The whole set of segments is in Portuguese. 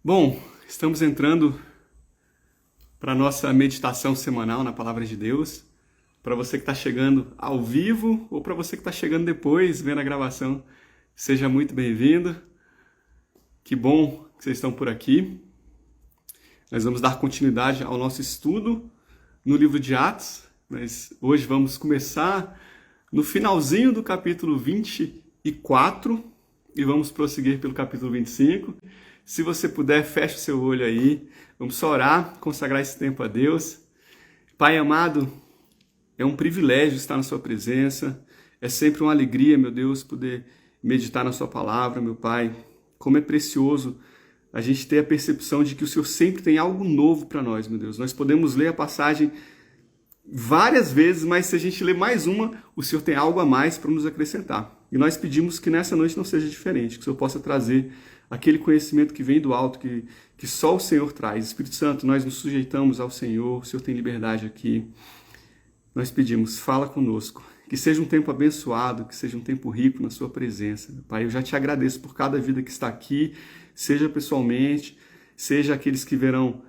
Bom, estamos entrando para a nossa meditação semanal na Palavra de Deus. Para você que está chegando ao vivo ou para você que está chegando depois, vendo a gravação, seja muito bem-vindo. Que bom que vocês estão por aqui. Nós vamos dar continuidade ao nosso estudo no livro de Atos, mas hoje vamos começar no finalzinho do capítulo 24 e vamos prosseguir pelo capítulo 25. Se você puder, feche o seu olho aí. Vamos só orar, consagrar esse tempo a Deus. Pai amado, é um privilégio estar na sua presença. É sempre uma alegria, meu Deus, poder meditar na sua palavra, meu Pai. Como é precioso a gente ter a percepção de que o Senhor sempre tem algo novo para nós, meu Deus. Nós podemos ler a passagem várias vezes, mas se a gente ler mais uma, o Senhor tem algo a mais para nos acrescentar. E nós pedimos que nessa noite não seja diferente, que o Senhor possa trazer aquele conhecimento que vem do alto, que só o Senhor traz. Espírito Santo, nós nos sujeitamos ao Senhor, o Senhor tem liberdade aqui. Nós pedimos, fala conosco, que seja um tempo abençoado, que seja um tempo rico na sua presença. Meu Pai, eu já te agradeço por cada vida que está aqui, seja pessoalmente, seja aqueles que verão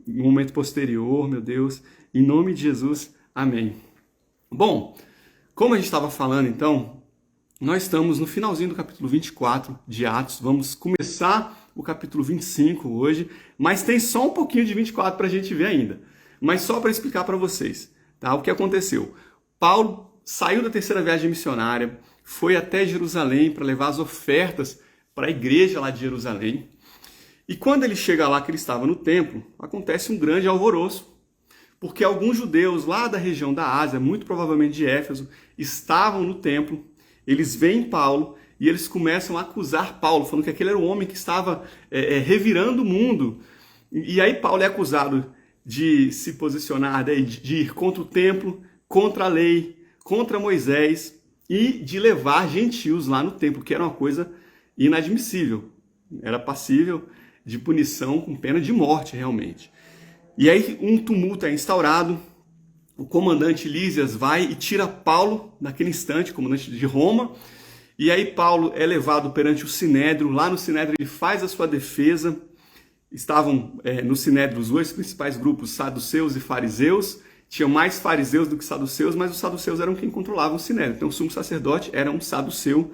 no momento posterior, meu Deus. Em nome de Jesus, amém. Bom, como a gente estava falando então, nós estamos no finalzinho do capítulo 24 de Atos, vamos começar o capítulo 25 hoje, mas tem só um pouquinho de 24 para a gente ver ainda. Mas só para explicar para vocês, tá? O que aconteceu. Paulo saiu da terceira viagem missionária, foi até Jerusalém para levar as ofertas para a igreja lá de Jerusalém. E quando ele chega lá, que ele estava no templo, acontece um grande alvoroço, porque alguns judeus lá da região da Ásia, muito provavelmente de Éfeso, estavam no templo. Eles veem Paulo e eles começam a acusar Paulo, falando que aquele era o homem que estava revirando o mundo. E aí Paulo é acusado de se posicionar, de ir contra o templo, contra a lei, contra Moisés e de levar gentios lá no templo, que era uma coisa inadmissível. Era passível de punição com pena de morte, realmente. E aí um tumulto é instaurado. O comandante Lísias vai e tira Paulo naquele instante, comandante de Roma, e aí Paulo é levado perante o Sinédrio. Lá no Sinédrio ele faz a sua defesa. Estavam no Sinédrio os dois principais grupos, saduceus e fariseus. Tinha mais fariseus do que saduceus, mas os saduceus eram quem controlavam o Sinédrio. Então o sumo sacerdote era um saduceu.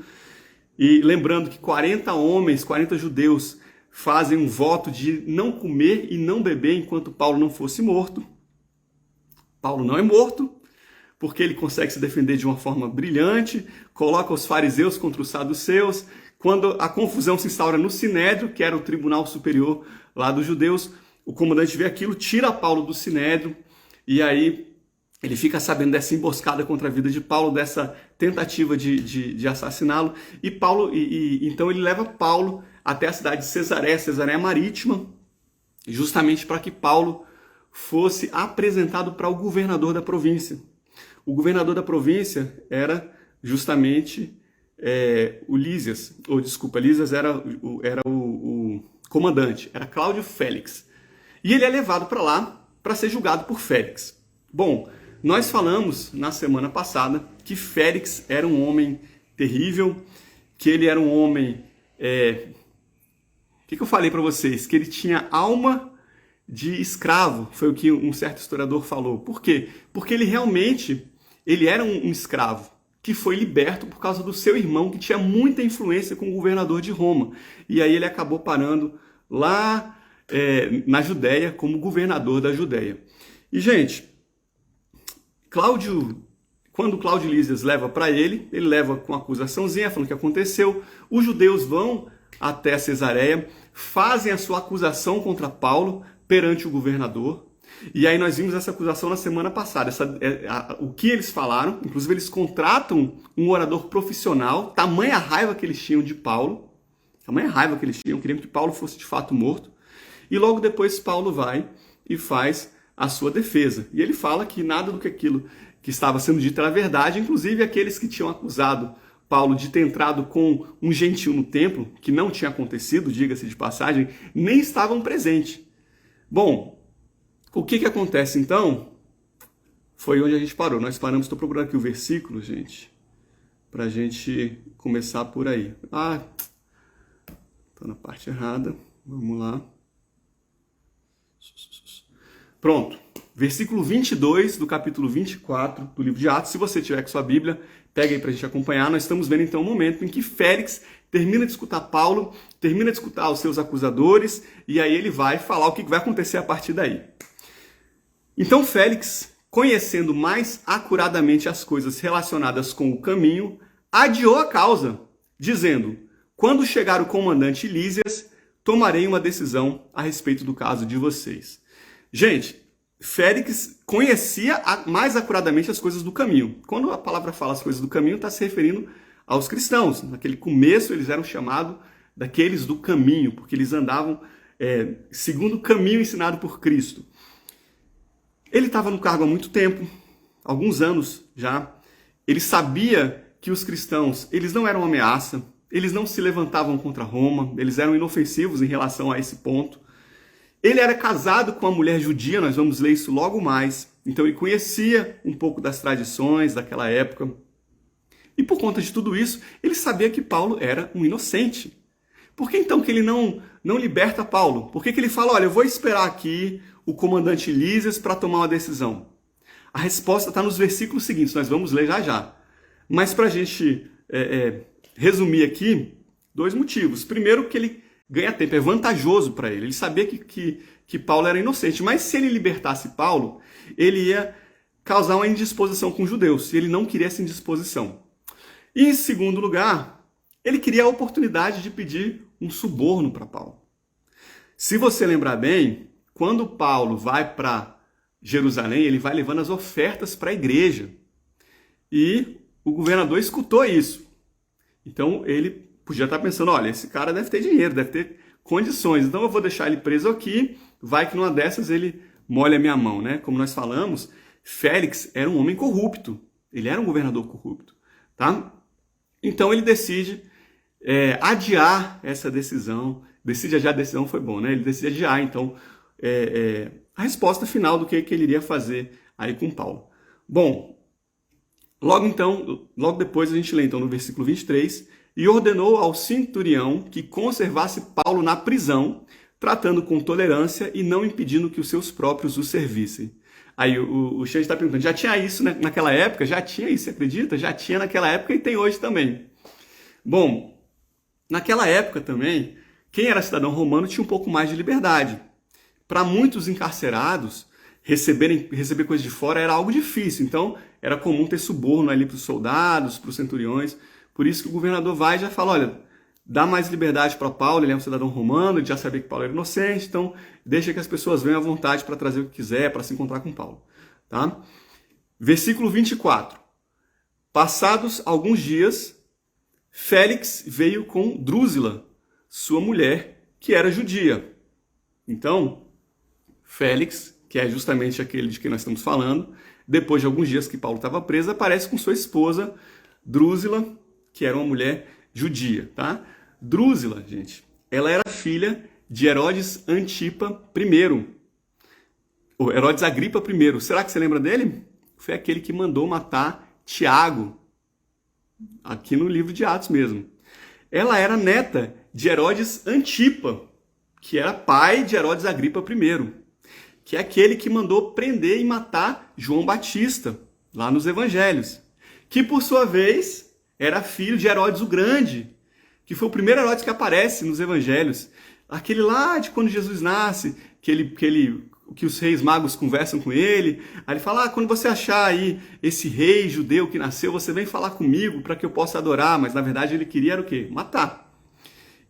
E lembrando que 40 homens, 40 judeus, fazem um voto de não comer e não beber enquanto Paulo não fosse morto. Paulo não é morto, porque ele consegue se defender de uma forma brilhante, coloca os fariseus contra os saduceus. Quando a confusão se instaura no Sinédrio, que era o tribunal superior lá dos judeus, o comandante vê aquilo, tira Paulo do Sinédrio, e aí ele fica sabendo dessa emboscada contra a vida de Paulo, dessa tentativa de assassiná-lo, e então ele leva Paulo até a cidade de Cesareia Marítima, justamente para que Paulo fosse apresentado para o governador da província. O governador da província era justamente o Lísias, Lísias era o comandante, era Cláudio Félix. E ele é levado para lá para ser julgado por Félix. Bom, nós falamos na semana passada que Félix era um homem terrível, que ele era um homem... O que eu falei para vocês? Que ele tinha alma de escravo, foi o que um certo historiador falou. Por quê? Porque ele era um escravo que foi liberto por causa do seu irmão, que tinha muita influência com o governador de Roma. E aí ele acabou parando lá na Judéia como governador da Judéia. E, gente, quando Cláudio Lísias leva para ele leva com acusaçãozinha, falando o que aconteceu. Os judeus vão até Cesareia, fazem a sua acusação contra Paulo perante o governador. E aí nós vimos essa acusação na semana passada. O que eles falaram, inclusive eles contratam um orador profissional, tamanha raiva que eles tinham de Paulo, queriam que Paulo fosse de fato morto. E logo depois Paulo vai e faz a sua defesa. E ele fala que nada do que aquilo que estava sendo dito era verdade, inclusive aqueles que tinham acusado Paulo de ter entrado com um gentil no templo, que não tinha acontecido, diga-se de passagem, nem estavam presentes. Bom, o que acontece então? Foi onde a gente parou. Nós paramos, estou procurando aqui o versículo, gente, para a gente começar por aí. Estou na parte errada. Vamos lá. Pronto. Versículo 22 do capítulo 24 do livro de Atos. Se você tiver com sua Bíblia, pega aí para a gente acompanhar. Nós estamos vendo então o momento em que Félix termina de escutar Paulo, termina de escutar os seus acusadores, e aí ele vai falar o que vai acontecer a partir daí. Então Félix, conhecendo mais acuradamente as coisas relacionadas com o caminho, adiou a causa, dizendo: quando chegar o comandante Lísias, tomarei uma decisão a respeito do caso de vocês. Gente, Félix conhecia mais acuradamente as coisas do caminho. Quando a palavra fala as coisas do caminho, está se referindo aos cristãos. Naquele começo, eles eram chamados daqueles do caminho, porque eles andavam segundo o caminho ensinado por Cristo. Ele estava no cargo há muito tempo, alguns anos já. Ele sabia que os cristãos, eles não eram uma ameaça, eles não se levantavam contra Roma, eles eram inofensivos em relação a esse ponto. Ele era casado com uma mulher judia, nós vamos ler isso logo mais. Então ele conhecia um pouco das tradições daquela época. E por conta de tudo isso, ele sabia que Paulo era um inocente. Por que então que ele não liberta Paulo? Por que ele fala, olha, eu vou esperar aqui o comandante Lísias para tomar uma decisão? A resposta está nos versículos seguintes, nós vamos ler já já. Mas para a gente resumir aqui, dois motivos. Primeiro, que ele ganha tempo, é vantajoso para ele. Ele sabia que Paulo era inocente, mas se ele libertasse Paulo, ele ia causar uma indisposição com os judeus, e ele não queria essa indisposição. E em segundo lugar, ele queria a oportunidade de pedir um suborno para Paulo. Se você lembrar bem, quando Paulo vai para Jerusalém, ele vai levando as ofertas para a igreja. E o governador escutou isso. Então ele podia estar pensando, olha, esse cara deve ter dinheiro, deve ter condições, então eu vou deixar ele preso aqui, vai que numa dessas ele molha a minha mão, né? Como nós falamos, Félix era um homem corrupto, ele era um governador corrupto, tá? Então ele decide adiar essa decisão, decide adiar a decisão, foi bom, né? Ele decide adiar, então, a resposta final do que ele iria fazer aí com Paulo. Bom, logo depois a gente lê então no versículo 23, e ordenou ao centurião que conservasse Paulo na prisão, tratando com tolerância e não impedindo que os seus próprios o servissem. Aí o Xande está perguntando, já tinha isso naquela época? Já tinha isso, você acredita? Já tinha naquela época e tem hoje também. Bom, naquela época também, quem era cidadão romano tinha um pouco mais de liberdade. Para muitos encarcerados, receber coisas de fora era algo difícil, então era comum ter suborno ali para os soldados, para os centuriões. Por isso que o governador vai e já fala, olha, dá mais liberdade para Paulo, ele é um cidadão romano, ele já sabia que Paulo era inocente, então deixa que as pessoas venham à vontade para trazer o que quiser, para se encontrar com Paulo. Tá? Versículo 24. Passados alguns dias, Félix veio com Drúzila, sua mulher, que era judia. Então, Félix, que é justamente aquele de quem nós estamos falando, depois de alguns dias que Paulo estava preso, aparece com sua esposa, Drúzila, que era uma mulher judia, tá? Drúzila, gente, ela era filha de Herodes Antipa I, ou Herodes Agripa I. Será que você lembra dele? Foi aquele que mandou matar Tiago, aqui no livro de Atos mesmo. Ela era neta de Herodes Antipa, que era pai de Herodes Agripa I, que é aquele que mandou prender e matar João Batista, lá nos Evangelhos, que por sua vez era filho de Herodes o Grande, que foi o primeiro Herodes que aparece nos Evangelhos. Aquele lá de quando Jesus nasce, que os reis magos conversam com ele. Aí ele fala, quando você achar aí esse rei judeu que nasceu, você vem falar comigo para que eu possa adorar. Mas na verdade ele queria era o quê? Matar.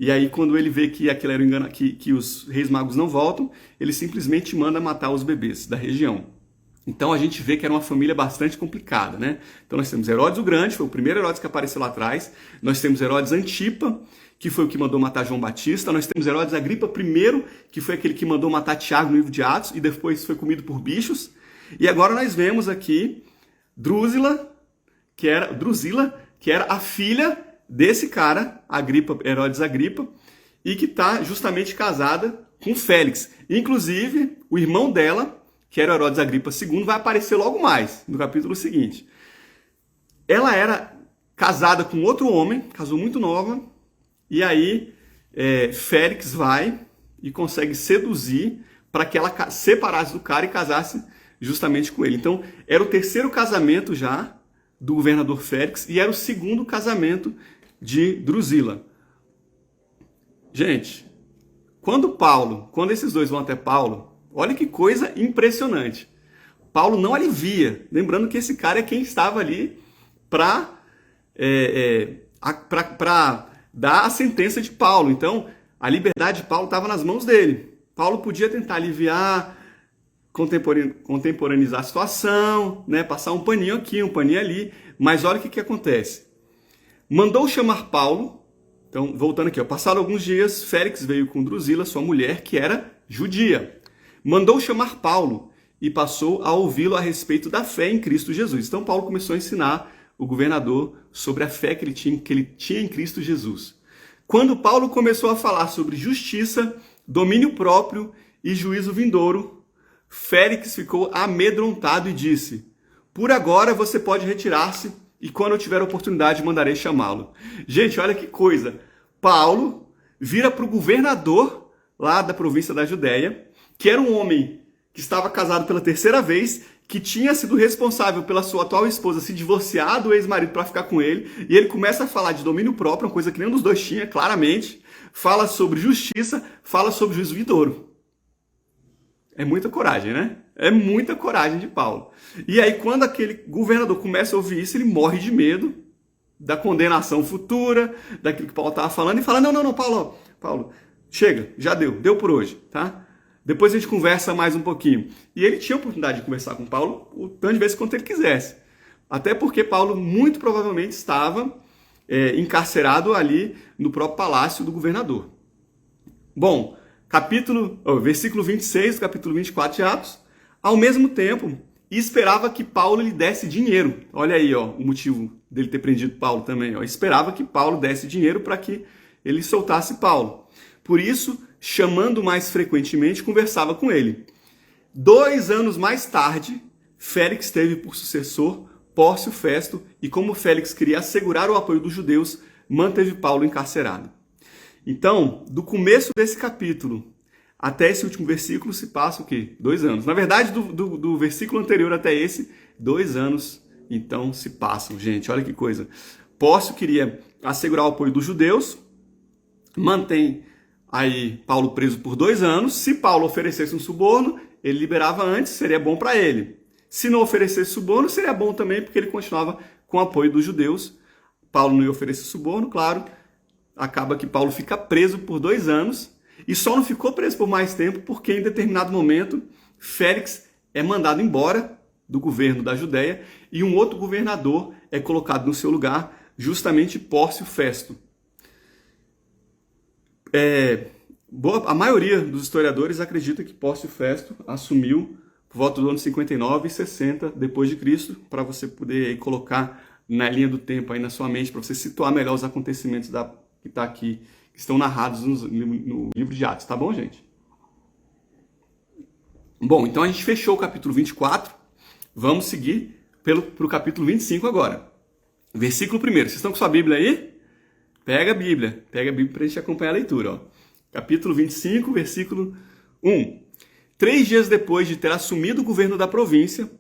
E aí quando ele vê que aquilo era engano, que os reis magos não voltam, ele simplesmente manda matar os bebês da região. Então a gente vê que era uma família bastante complicada, né? Então nós temos Herodes o Grande, foi o primeiro Herodes que apareceu lá atrás. Nós temos Herodes Antipa, que foi o que mandou matar João Batista. Nós temos Herodes Agripa I, que foi aquele que mandou matar Tiago no livro de Atos e depois foi comido por bichos. E agora nós vemos aqui Drúzila, que era a filha desse cara, Herodes Agripa, e que está justamente casada com Félix. Inclusive, o irmão dela, que era Herodes Agripa II, vai aparecer logo mais, no capítulo seguinte. Ela era casada com outro homem, casou muito nova, e aí Félix vai e consegue seduzir para que ela separasse do cara e casasse justamente com ele. Então, era o terceiro casamento já do governador Félix e era o segundo casamento de Drusila. Gente, quando esses dois vão até Paulo, olha que coisa impressionante. Paulo não alivia, lembrando que esse cara é quem estava ali para dar a sentença de Paulo. Então, a liberdade de Paulo estava nas mãos dele. Paulo podia tentar aliviar, contemporaneizar a situação, né? Passar um paninho aqui, um paninho ali, mas olha o que acontece. Mandou chamar Paulo. Então, voltando aqui, passaram alguns dias, Félix veio com Drusila, sua mulher, que era judia. Mandou chamar Paulo e passou a ouvi-lo a respeito da fé em Cristo Jesus. Então, Paulo começou a ensinar o governador sobre a fé que ele tinha em Cristo Jesus. Quando Paulo começou a falar sobre justiça, domínio próprio e juízo vindouro, Félix ficou amedrontado e disse: por agora você pode retirar-se e quando eu tiver oportunidade mandarei chamá-lo. Gente, olha que coisa. Paulo vira para o governador lá da província da Judéia, que era um homem que estava casado pela terceira vez, que tinha sido responsável pela sua atual esposa se divorciar do ex-marido para ficar com ele, e ele começa a falar de domínio próprio, uma coisa que nenhum dos dois tinha, claramente, fala sobre justiça, fala sobre juízo vindouro. É muita coragem, né? É muita coragem de Paulo. E aí, quando aquele governador começa a ouvir isso, ele morre de medo da condenação futura, daquilo que Paulo estava falando, e fala, não, Paulo, chega, já deu por hoje, tá? Depois a gente conversa mais um pouquinho. E ele tinha a oportunidade de conversar com Paulo o tanto de vezes quanto ele quisesse. Até porque Paulo muito provavelmente estava encarcerado ali no próprio palácio do governador. Bom, versículo 26 do capítulo 24 de Atos. Ao mesmo tempo, esperava que Paulo lhe desse dinheiro. Olha aí, o motivo dele ter prendido Paulo também. Esperava que Paulo desse dinheiro para que ele soltasse Paulo. Por isso, chamando mais frequentemente, conversava com ele. 2 anos mais tarde, Félix teve por sucessor Pórcio Festo e como Félix queria assegurar o apoio dos judeus, manteve Paulo encarcerado. Então, do começo desse capítulo até esse último versículo se passa o quê? 2 anos. Na verdade, do versículo anterior até esse, 2 anos então se passam, gente. Olha que coisa. Pórcio queria assegurar o apoio dos judeus, mantém aí Paulo preso por 2 anos. Se Paulo oferecesse um suborno, ele liberava antes, seria bom para ele. Se não oferecesse suborno, seria bom também, porque ele continuava com o apoio dos judeus. Paulo não ia oferecer suborno, claro. Acaba que Paulo fica preso por 2 anos. E só não ficou preso por mais tempo porque em determinado momento Félix é mandado embora do governo da Judéia e um outro governador é colocado no seu lugar, justamente Pórcio Festo. A maioria dos historiadores acredita que Pórcio Festo assumiu por volta do ano 59 e 60 depois de Cristo, para você poder aí colocar na linha do tempo aí na sua mente, para você situar melhor os acontecimentos que está aqui, que estão narrados no livro de Atos, tá bom, gente? Bom, então a gente fechou o capítulo 24, vamos seguir para o capítulo 25 agora. Versículo 1, vocês estão com sua Bíblia aí? Pega a Bíblia para a gente acompanhar a leitura. Ó. Capítulo 25, versículo 1. 3 dias depois de ter assumido o governo da província,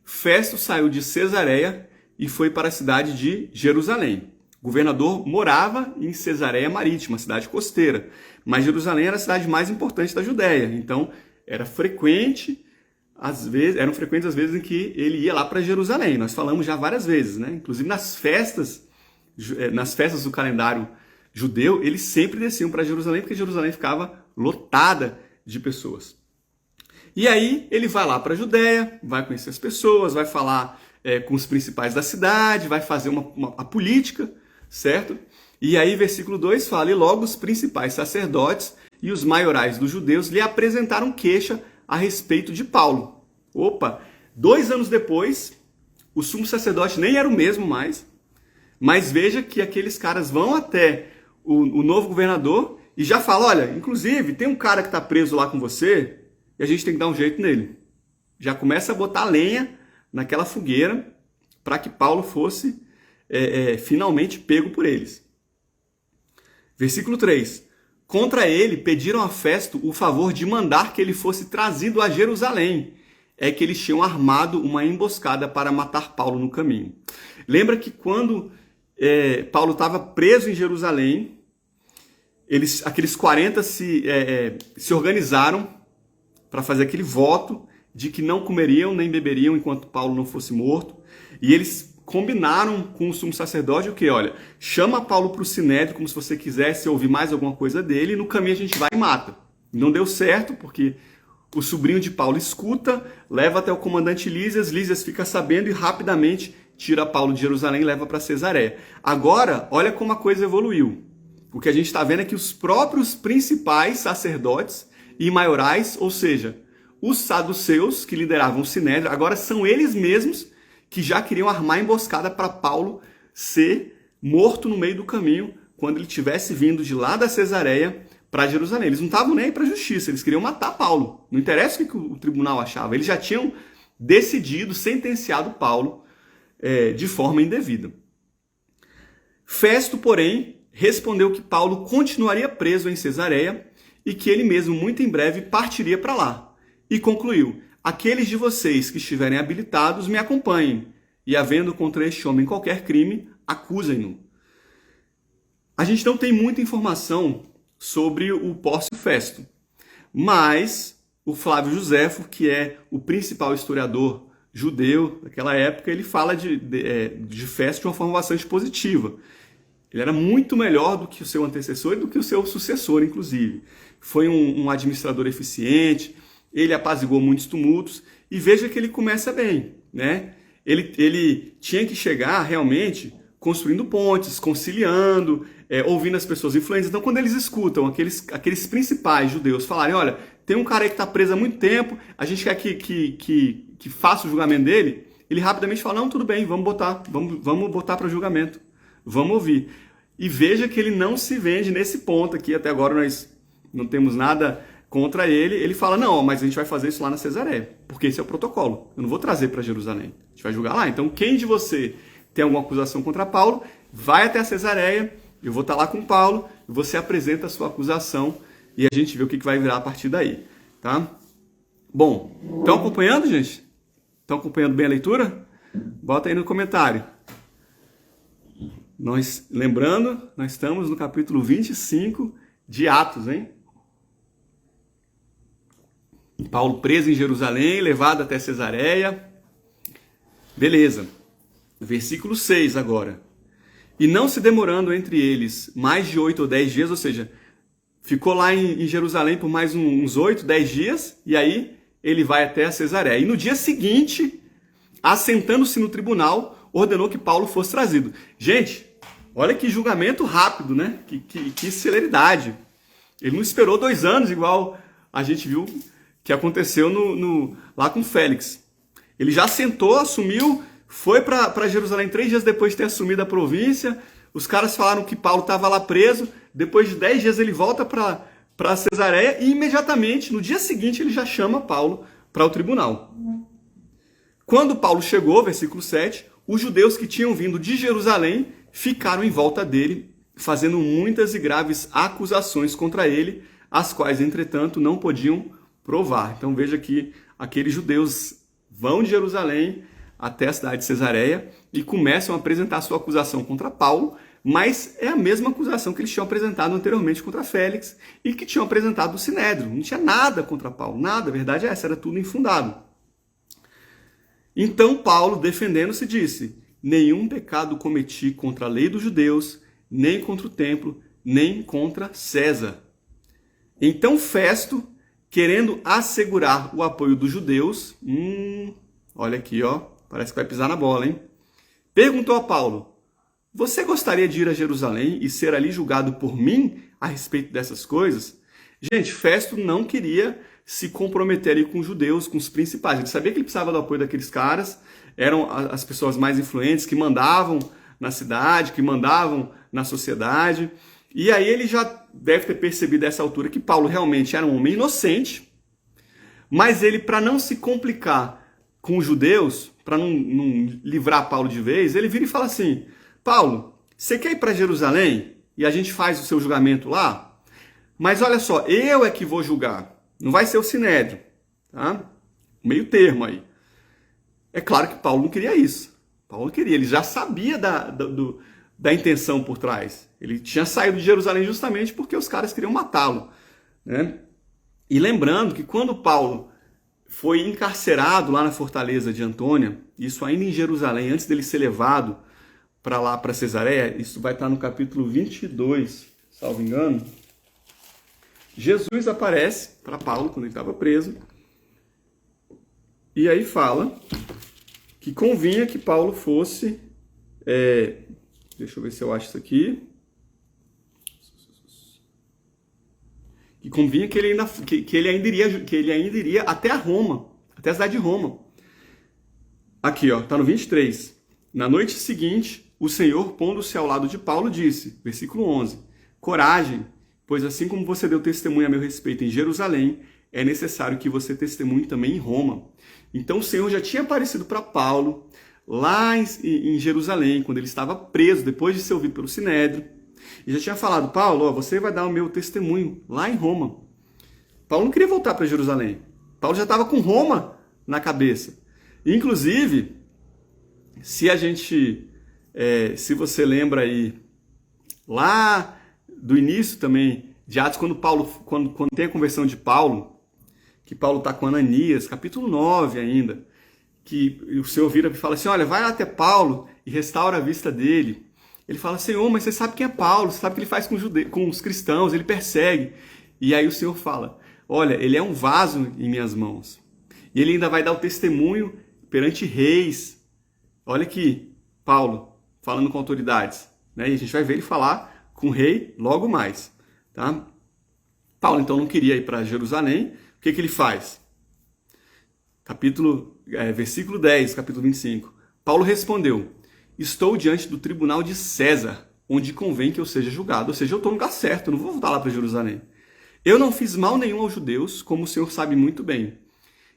Festo saiu de Cesareia e foi para a cidade de Jerusalém. O governador morava em Cesareia Marítima, cidade costeira, mas Jerusalém era a cidade mais importante da Judéia, então eram frequentes as vezes em que ele ia lá para Jerusalém. Nós falamos já várias vezes, né? Inclusive nas festas do calendário judeu, eles sempre desciam para Jerusalém, porque Jerusalém ficava lotada de pessoas. E aí ele vai lá para a Judéia, vai conhecer as pessoas, vai falar com os principais da cidade, vai fazer a política, certo? E aí versículo 2 fala, e logo os principais sacerdotes e os maiorais dos judeus lhe apresentaram queixa a respeito de Paulo. Opa, 2 anos depois, o sumo sacerdote nem era o mesmo mais, mas veja que aqueles caras vão até o novo governador e já falam, olha, inclusive tem um cara que está preso lá com você e a gente tem que dar um jeito nele. Já começa a botar lenha naquela fogueira para que Paulo fosse finalmente pego por eles. Versículo 3. Contra ele, pediram a Festo o favor de mandar que ele fosse trazido a Jerusalém. É que eles tinham armado uma emboscada para matar Paulo no caminho. Lembra que quando Paulo estava preso em Jerusalém, aqueles 40 se organizaram para fazer aquele voto de que não comeriam nem beberiam enquanto Paulo não fosse morto. E eles combinaram com o sumo sacerdote o quê? Olha, chama Paulo para o sinédrio como se você quisesse ouvir mais alguma coisa dele, e no caminho a gente vai e mata. Não deu certo, porque o sobrinho de Paulo escuta, leva até o comandante Lísias, Lísias fica sabendo e rapidamente tira Paulo de Jerusalém e leva para Cesareia. Agora, olha como a coisa evoluiu. O que a gente está vendo é que os próprios principais sacerdotes e maiorais, ou seja, os saduceus que lideravam o sinédrio, agora são eles mesmos que já queriam armar emboscada para Paulo ser morto no meio do caminho quando ele tivesse vindo de lá da Cesareia para Jerusalém. Eles não estavam nem aí para a justiça, eles queriam matar Paulo. Não interessa o que o tribunal achava, eles já tinham decidido, sentenciado Paulo de forma indevida. Festo, porém, respondeu que Paulo continuaria preso em Cesareia e que ele mesmo, muito em breve, partiria para lá. E concluiu: aqueles de vocês que estiverem habilitados me acompanhem, e havendo contra este homem qualquer crime, acusem-no. A gente não tem muita informação sobre o Pórcio Festo, mas o Flávio Joséfo, que é o principal historiador judeu daquela época, ele fala de Festo de uma forma bastante positiva. Ele era muito melhor do que o seu antecessor e do que o seu sucessor, inclusive. Foi um administrador eficiente, ele apaziguou muitos tumultos, e veja que ele começa bem, né? Ele tinha que chegar realmente construindo pontes, conciliando, ouvindo as pessoas influentes. Então, quando eles escutam aqueles principais judeus falarem: olha, tem um cara aí que está preso há muito tempo, a gente quer que faça o julgamento dele, ele rapidamente fala: não, tudo bem, vamos botar para julgamento, vamos ouvir. E veja que ele não se vende nesse ponto aqui. Até agora nós não temos nada contra ele. Ele fala: não, mas a gente vai fazer isso lá na Cesareia, porque esse é o protocolo. Eu não vou trazer para Jerusalém. A gente vai julgar lá. Então, quem de você tem alguma acusação contra Paulo, vai até a Cesareia, eu vou estar lá com Paulo, e você apresenta a sua acusação e a gente vê o que vai virar a partir daí. Tá? Bom, estão acompanhando, gente? Estão acompanhando bem a leitura? Bota aí no comentário. Lembrando, nós estamos no capítulo 25 de Atos, hein? Paulo preso em Jerusalém, levado até Cesareia. Beleza. Versículo 6 agora. E não se demorando entre eles mais de 8 ou 10 dias, ou seja, ficou lá em Jerusalém por mais uns 8, 10 dias, e aí ele vai até a Cesareia. E no dia seguinte, assentando-se no tribunal, ordenou que Paulo fosse trazido. Gente, olha que julgamento rápido, né? Que celeridade. Ele não esperou 2 anos, igual a gente viu que aconteceu lá com Félix. Ele já sentou, assumiu, foi para Jerusalém 3 dias depois de ter assumido a província. Os caras falaram que Paulo estava lá preso. Depois de 10 dias ele volta para Cesareia e imediatamente, no dia seguinte, ele já chama Paulo para o tribunal. Quando Paulo chegou, versículo 7, os judeus que tinham vindo de Jerusalém ficaram em volta dele, fazendo muitas e graves acusações contra ele, as quais, entretanto, não podiam provar. Então veja que aqueles judeus vão de Jerusalém até a cidade de Cesareia e começam a apresentar sua acusação contra Paulo, mas é a mesma acusação que eles tinham apresentado anteriormente contra Félix e que tinham apresentado no Sinédrio. Não tinha nada contra Paulo, nada, a verdade é essa, era tudo infundado. Então Paulo, defendendo-se, disse: nenhum pecado cometi contra a lei dos judeus, nem contra o templo, nem contra César. Então Festo, querendo assegurar o apoio dos judeus, olha aqui, ó, parece que vai pisar na bola, hein? Perguntou a Paulo: você gostaria de ir a Jerusalém e ser ali julgado por mim a respeito dessas coisas? Gente, Festo não queria se comprometer ali com os judeus, com os principais. Ele sabia que ele precisava do apoio daqueles caras, eram as pessoas mais influentes que mandavam na cidade, que mandavam na sociedade. E aí ele já deve ter percebido a essa altura que Paulo realmente era um homem inocente, mas ele, para não se complicar com os judeus, para não livrar Paulo de vez, ele vira e fala assim: Paulo, você quer ir para Jerusalém e a gente faz o seu julgamento lá? Mas olha só, eu é que vou julgar, não vai ser o Sinédrio, tá? Meio termo aí. É claro que Paulo não queria isso. Paulo queria, ele já sabia da intenção por trás. Ele tinha saído de Jerusalém justamente porque os caras queriam matá-lo, né? E lembrando que quando Paulo foi encarcerado lá na fortaleza de Antônia, isso ainda em Jerusalém, antes dele ser levado para lá, para Cesareia, isso vai estar no capítulo 22, salvo engano. Jesus aparece para Paulo quando ele estava preso, e aí fala que convinha que Paulo fosse... deixa eu ver se eu acho isso aqui. Que convinha que ele ainda iria até a Roma, até a cidade de Roma. Aqui, ó, tá no 23. Na noite seguinte, o Senhor, pondo-se ao lado de Paulo, disse, versículo 11, coragem, pois assim como você deu testemunho a meu respeito em Jerusalém, é necessário que você testemunhe também em Roma. Então o Senhor já tinha aparecido para Paulo lá em Jerusalém, quando ele estava preso, depois de ser ouvido pelo Sinédrio, e já tinha falado, Paulo, ó, você vai dar o meu testemunho lá em Roma. Paulo não queria voltar para Jerusalém. Paulo já estava com Roma na cabeça. Inclusive, se você lembra aí, lá do início também de Atos, quando tem a conversão de Paulo, que Paulo está com Ananias, capítulo 9 ainda, que o Senhor vira e fala assim, olha, vai lá até Paulo e restaura a vista dele. Ele fala, Senhor, mas você sabe quem é Paulo, você sabe o que ele faz com os cristãos, ele persegue. E aí o Senhor fala, olha, ele é um vaso em minhas mãos. E ele ainda vai dar o testemunho perante reis. Olha aqui, Paulo, falando com autoridades. Né? E a gente vai ver ele falar com o rei logo mais. Tá? Paulo, então, não queria ir para Jerusalém. O que ele faz? Versículo 10, capítulo 25. Paulo respondeu, estou diante do tribunal de César, onde convém que eu seja julgado. Ou seja, eu estou no lugar certo, eu não vou voltar lá para Jerusalém. Eu não fiz mal nenhum aos judeus, como o Senhor sabe muito bem.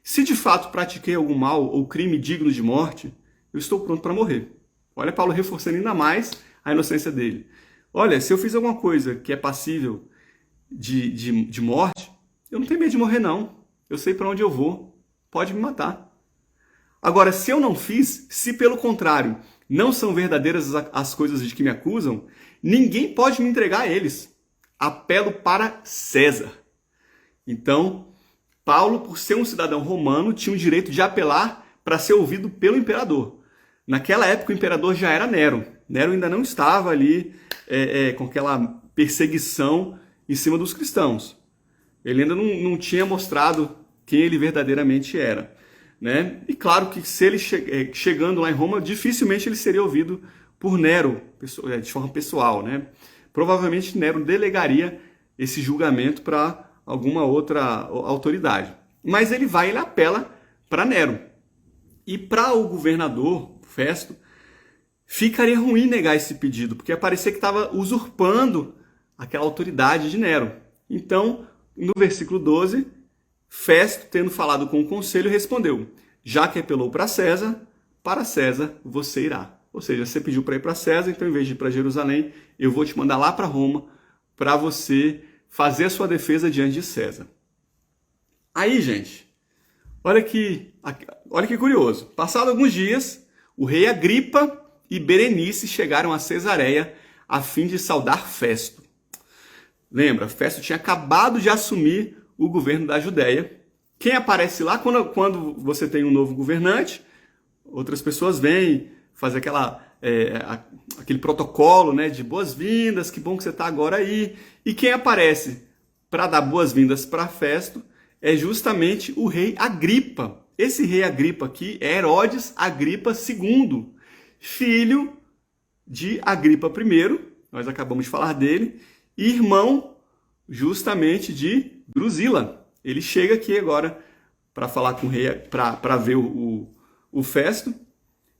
Se de fato pratiquei algum mal ou crime digno de morte, eu estou pronto para morrer. Olha Paulo reforçando ainda mais a inocência dele. Olha, se eu fiz alguma coisa que é passível de morte, eu não tenho medo de morrer não. Eu sei para onde eu vou. Pode me matar. Agora, se eu não fiz, se pelo contrário não são verdadeiras as coisas de que me acusam, ninguém pode me entregar a eles. Apelo para César. Então, Paulo, por ser um cidadão romano, tinha o direito de apelar para ser ouvido pelo imperador. Naquela época, o imperador já era Nero. Nero ainda não estava ali com aquela perseguição em cima dos cristãos. Ele ainda não tinha mostrado quem ele verdadeiramente era. Né? E claro que se ele chegando lá em Roma, dificilmente ele seria ouvido por Nero, de forma pessoal. Né? Provavelmente Nero delegaria esse julgamento para alguma outra autoridade. Mas ele apela para Nero. E para o governador, Festo, ficaria ruim negar esse pedido, porque parecia que estava usurpando aquela autoridade de Nero. Então, no versículo 12, Festo, tendo falado com o conselho, respondeu, já que apelou para César você irá. Ou seja, você pediu para ir para César, então em vez de ir para Jerusalém, eu vou te mandar lá para Roma para você fazer a sua defesa diante de César. Aí, gente, olha que curioso. Passados alguns dias, o rei Agripa e Berenice chegaram a Cesareia a fim de saudar Festo. Lembra, Festo tinha acabado de assumir o governo da Judéia. Quem aparece lá quando você tem um novo governante? Outras pessoas vêm fazer aquele protocolo, né, de boas-vindas, que bom que você está agora aí. E quem aparece para dar boas-vindas para Festo é justamente o rei Agripa. Esse rei Agripa aqui é Herodes Agripa II, filho de Agripa I, nós acabamos de falar dele, e irmão justamente de Drusila. Ele chega aqui agora para falar com o rei, para ver o Festo,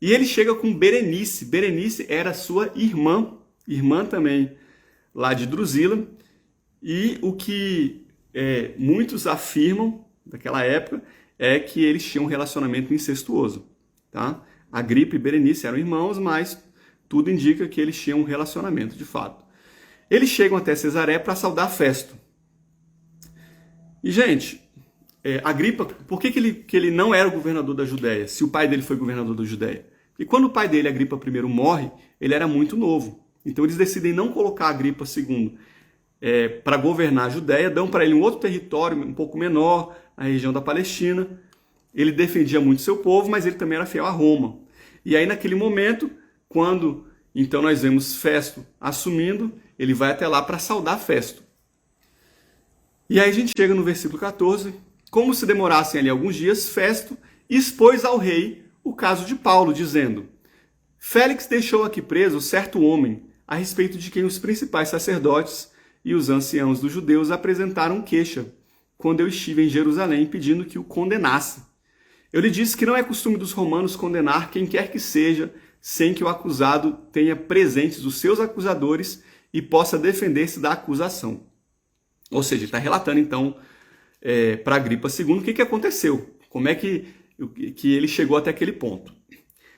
e ele chega com Berenice. Berenice era sua irmã também lá de Drusila, e o que muitos afirmam daquela época é que eles tinham um relacionamento incestuoso. Tá? Agripa e Berenice eram irmãos, mas tudo indica que eles tinham um relacionamento de fato. Eles chegam até Cesareia para saudar Festo. E, gente, Agripa, por que ele não era o governador da Judéia, se o pai dele foi governador da Judéia? E quando o pai dele, Agripa I, morre, ele era muito novo. Então eles decidem não colocar Agripa II para governar a Judéia, dão para ele um outro território um pouco menor, a região da Palestina. Ele defendia muito seu povo, mas ele também era fiel a Roma. E aí naquele momento, quando então nós vemos Festo assumindo, ele vai até lá para saudar Festo. E aí a gente chega no versículo 14, como se demorassem ali alguns dias, Festo expôs ao rei o caso de Paulo, dizendo: Félix deixou aqui preso certo homem, a respeito de quem os principais sacerdotes e os anciãos dos judeus apresentaram queixa, quando eu estive em Jerusalém pedindo que o condenasse. Eu lhe disse que não é costume dos romanos condenar quem quer que seja, sem que o acusado tenha presentes os seus acusadores e possa defender-se da acusação. Ou seja, ele está relatando então para Agripa II o que aconteceu, como é que ele chegou até aquele ponto.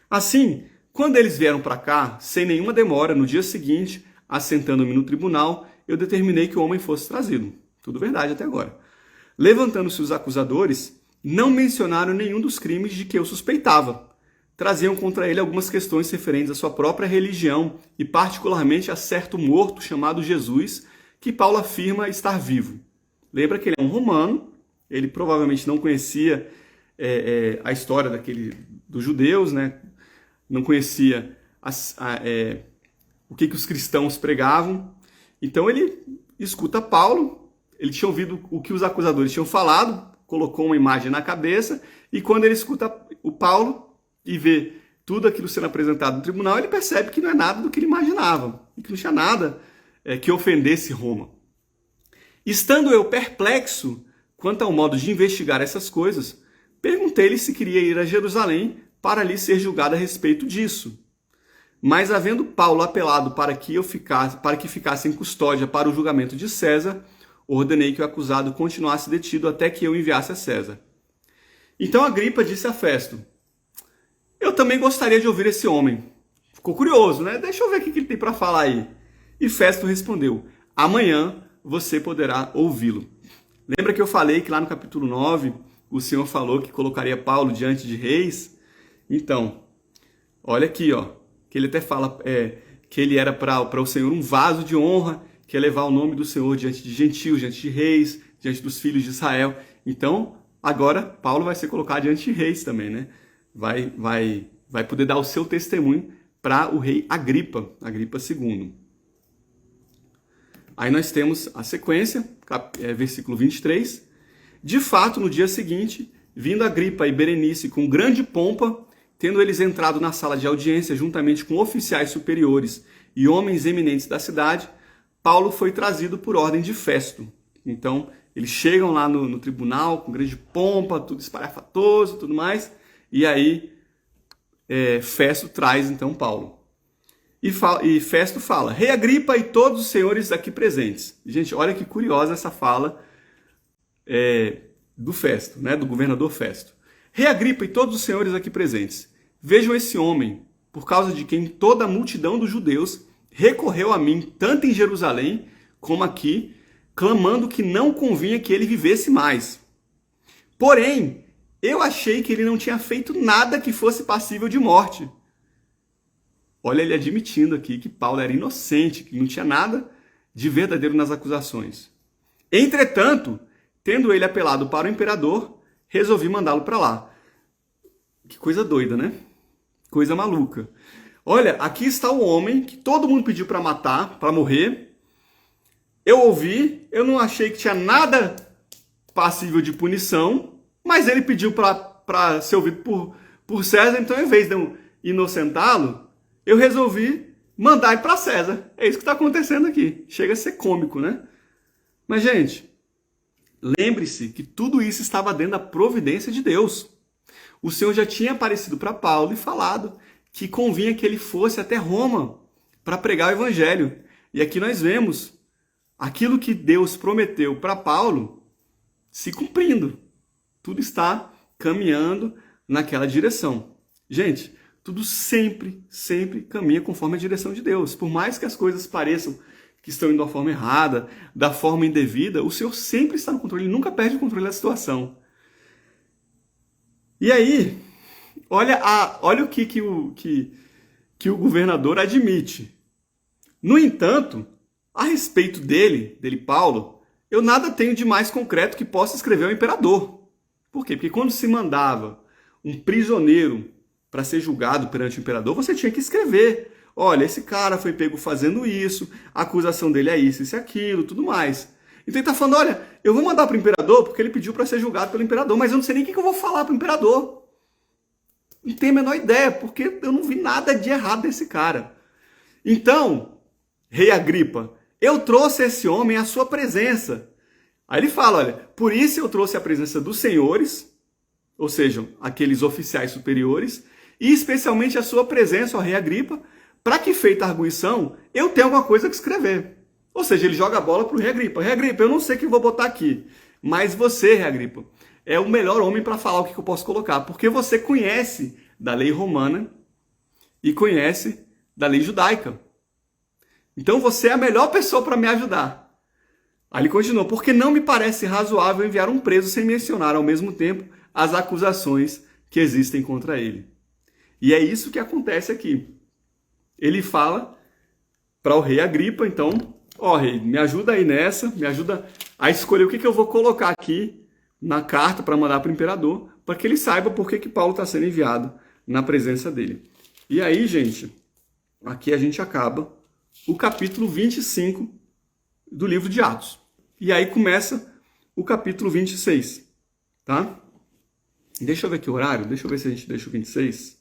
Assim, quando eles vieram para cá, sem nenhuma demora, no dia seguinte, assentando-me no tribunal, eu determinei que o homem fosse trazido. Tudo verdade até agora. Levantando-se os acusadores, não mencionaram nenhum dos crimes de que eu suspeitava. Traziam contra ele algumas questões referentes à sua própria religião e particularmente a certo morto chamado Jesus, que Paulo afirma estar vivo. Lembra que ele é um romano, ele provavelmente não conhecia a história dos judeus, né? Não conhecia o que os cristãos pregavam. Então ele escuta Paulo, ele tinha ouvido o que os acusadores tinham falado, colocou uma imagem na cabeça, e quando ele escuta o Paulo e vê tudo aquilo sendo apresentado no tribunal, ele percebe que não é nada do que ele imaginava, e que não tinha nada que ofendesse Roma. Estando eu perplexo quanto ao modo de investigar essas coisas, perguntei-lhe se queria ir a Jerusalém para ali ser julgado a respeito disso. Mas havendo Paulo apelado para que ficasse em custódia para o julgamento de César, ordenei que o acusado continuasse detido até que eu enviasse a César. Então Agripa disse a Festo: eu também gostaria de ouvir esse homem. Ficou curioso, né? Deixa eu ver o que ele tem para falar aí. E Festo respondeu: amanhã você poderá ouvi-lo. Lembra que eu falei que lá no capítulo 9, o Senhor falou que colocaria Paulo diante de reis? Então, olha aqui, ó, que ele até fala que ele era para o Senhor um vaso de honra, que ia levar o nome do Senhor diante de gentios, diante de reis, diante dos filhos de Israel. Então, agora, Paulo vai ser colocado diante de reis também, né? Vai poder dar o seu testemunho para o rei Agripa II. Aí nós temos a sequência, versículo 23. De fato, no dia seguinte, vindo Agripa e Berenice com grande pompa, tendo eles entrado na sala de audiência juntamente com oficiais superiores e homens eminentes da cidade, Paulo foi trazido por ordem de Festo. Então, eles chegam lá no tribunal com grande pompa, tudo espalhafatoso, tudo mais, e aí Festo traz então Paulo. E Festo fala: Rei Agripa e todos os senhores aqui presentes. Gente, olha que curiosa essa fala do Festo, né, do governador Festo. Rei Agripa e todos os senhores aqui presentes, vejam esse homem, por causa de quem toda a multidão dos judeus recorreu a mim, tanto em Jerusalém como aqui, clamando que não convinha que ele vivesse mais. Porém, eu achei que ele não tinha feito nada que fosse passível de morte. Olha ele admitindo aqui que Paulo era inocente, que não tinha nada de verdadeiro nas acusações. Entretanto, tendo ele apelado para o imperador, resolvi mandá-lo para lá. Que coisa doida, né? Coisa maluca. Olha, aqui está o homem que todo mundo pediu para matar, para morrer. Eu ouvi, eu não achei que tinha nada passível de punição, mas ele pediu para ser ouvido por César, então em vez de eu inocentá-lo, eu resolvi mandar ele para César. É isso que está acontecendo aqui. Chega a ser cômico, né? Mas, gente, lembre-se que tudo isso estava dentro da providência de Deus. O Senhor já tinha aparecido para Paulo e falado que convinha que ele fosse até Roma para pregar o evangelho. E aqui nós vemos aquilo que Deus prometeu para Paulo se cumprindo. Tudo está caminhando naquela direção. Gente, tudo sempre caminha conforme a direção de Deus. Por mais que as coisas pareçam que estão indo da forma errada, da forma indevida, o Senhor sempre está no controle, ele nunca perde o controle da situação. E aí, olha o que o governador admite. No entanto, a respeito dele, Paulo, eu nada tenho de mais concreto que possa escrever ao imperador. Por quê? Porque quando se mandava um prisioneiro para ser julgado perante o imperador, você tinha que escrever. Olha, esse cara foi pego fazendo isso, a acusação dele é isso e aquilo, tudo mais. Então ele está falando, olha, eu vou mandar para o imperador porque ele pediu para ser julgado pelo imperador, mas eu não sei nem o que eu vou falar para o imperador. Não tenho a menor ideia, porque eu não vi nada de errado desse cara. Então, rei Agripa, eu trouxe esse homem à sua presença. Aí ele fala, olha, por isso eu trouxe a presença dos senhores, ou seja, aqueles oficiais superiores, e especialmente a sua presença, ó rei Agripa, para que, feita a arguição, eu tenha alguma coisa que escrever. Ou seja, ele joga a bola para o rei Agripa. Rei Agripa, eu não sei o que eu vou botar aqui, mas você, rei Agripa, é o melhor homem para falar o que eu posso colocar, porque você conhece da lei romana e conhece da lei judaica. Então você é a melhor pessoa para me ajudar. Aí ele continua, porque não me parece razoável enviar um preso sem mencionar ao mesmo tempo as acusações que existem contra ele. E é isso que acontece aqui. Ele fala para o rei Agripa, então, ó rei, me ajuda aí nessa, me ajuda a escolher o que eu vou colocar aqui na carta para mandar para o imperador, para que ele saiba por que Paulo está sendo enviado na presença dele. E aí, gente, aqui a gente acaba o capítulo 25 do livro de Atos. E aí começa o capítulo 26, tá? Deixa eu ver aqui o horário, deixa eu ver se a gente deixa o 26.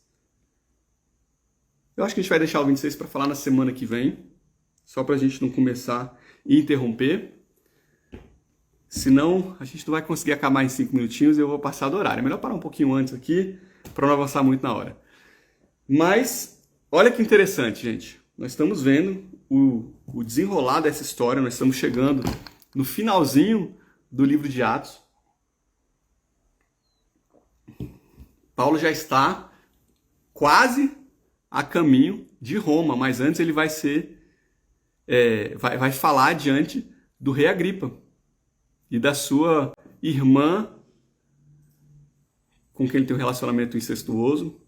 Eu acho que a gente vai deixar o 26 para falar na semana que vem, só para a gente não começar e interromper. Senão, a gente não vai conseguir acabar em 5 minutinhos e eu vou passar do horário. É melhor parar um pouquinho antes aqui, para não avançar muito na hora. Mas, olha que interessante, gente. Nós estamos vendo o desenrolar dessa história, nós estamos chegando no finalzinho do livro de Atos. Paulo já está quase a caminho de Roma, mas antes ele vai falar diante do rei Agripa e da sua irmã, com quem ele tem um relacionamento incestuoso,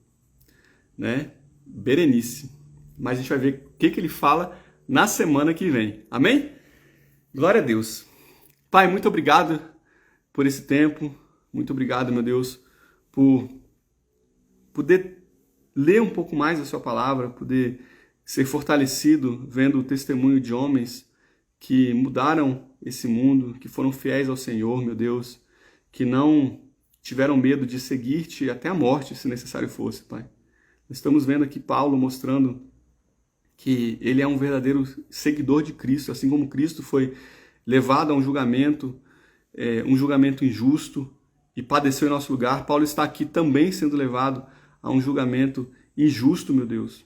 né? Berenice. Mas a gente vai ver o que ele fala na semana que vem. Amém? Glória a Deus. Pai, muito obrigado por esse tempo. Muito obrigado, meu Deus, por poder ler um pouco mais a sua palavra, poder ser fortalecido vendo o testemunho de homens que mudaram esse mundo, que foram fiéis ao Senhor, meu Deus, que não tiveram medo de seguir-te até a morte, se necessário fosse, Pai. Estamos vendo aqui Paulo mostrando que ele é um verdadeiro seguidor de Cristo, assim como Cristo foi levado a um julgamento injusto e padeceu em nosso lugar. Paulo está aqui também sendo levado a um julgamento injusto, meu Deus.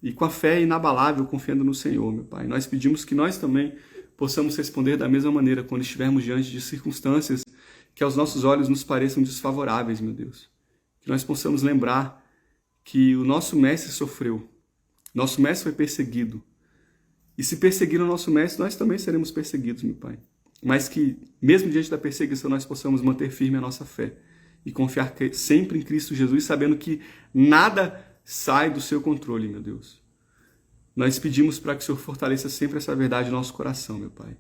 E com a fé inabalável, confiando no Senhor, meu Pai. Nós pedimos que nós também possamos responder da mesma maneira quando estivermos diante de circunstâncias que aos nossos olhos nos pareçam desfavoráveis, meu Deus. Que nós possamos lembrar que o nosso mestre sofreu, nosso mestre foi perseguido. E se perseguir o nosso mestre, nós também seremos perseguidos, meu Pai. Mas que, mesmo diante da perseguição, nós possamos manter firme a nossa fé e confiar sempre em Cristo Jesus, sabendo que nada sai do seu controle, meu Deus. Nós pedimos para que o Senhor fortaleça sempre essa verdade no nosso coração, meu Pai.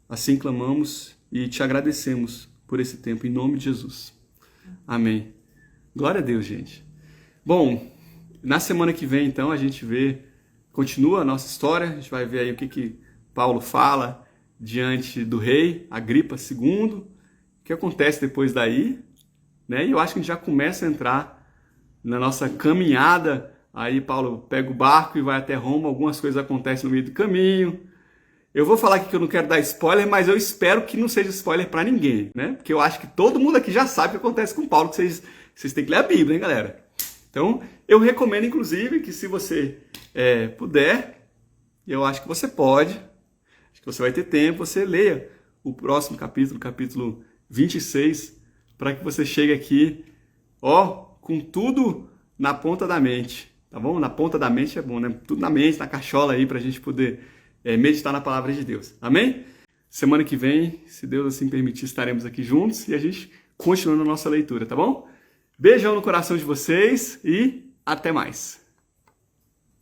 Assim clamamos e te agradecemos por esse tempo, em nome de Jesus. Amém. Glória a Deus, gente. Bom, na semana que vem, então, a gente continua a nossa história, a gente vai ver aí o que Paulo fala diante do rei Agripa II, o que acontece depois daí, né? E eu acho que a gente já começa a entrar na nossa caminhada. Aí Paulo pega o barco e vai até Roma, algumas coisas acontecem no meio do caminho. Eu vou falar aqui que eu não quero dar spoiler, mas eu espero que não seja spoiler para ninguém, né? Porque eu acho que todo mundo aqui já sabe o que acontece com Paulo, que vocês têm que ler a Bíblia, hein, galera? Então, eu recomendo, inclusive, que se você puder, eu acho que você pode, acho que você vai ter tempo, você leia o próximo capítulo, capítulo 26, para que você chegue aqui, com tudo na ponta da mente, tá bom? Na ponta da mente é bom, né? Tudo na mente, na cachola aí, para a gente poder meditar na palavra de Deus. Amém? Semana que vem, se Deus assim permitir, estaremos aqui juntos e a gente continua a nossa leitura, tá bom? Beijão no coração de vocês e até mais!